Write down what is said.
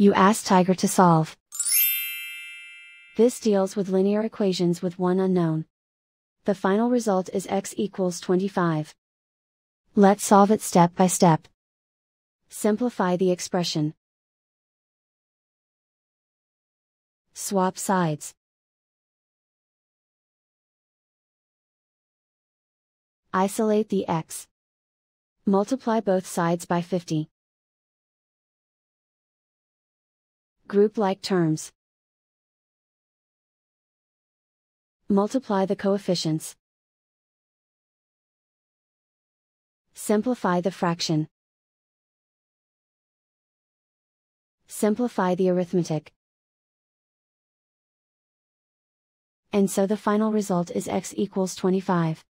You ask Tiger to solve. This deals with linear equations with one unknown. The final result is x equals 25. Let's solve it step by step. Simplify the expression. Swap sides. Isolate the x. Multiply both sides by 50. Group like terms. Multiply the coefficients. Simplify the fraction. Simplify the arithmetic. And so the final result is x equals 25.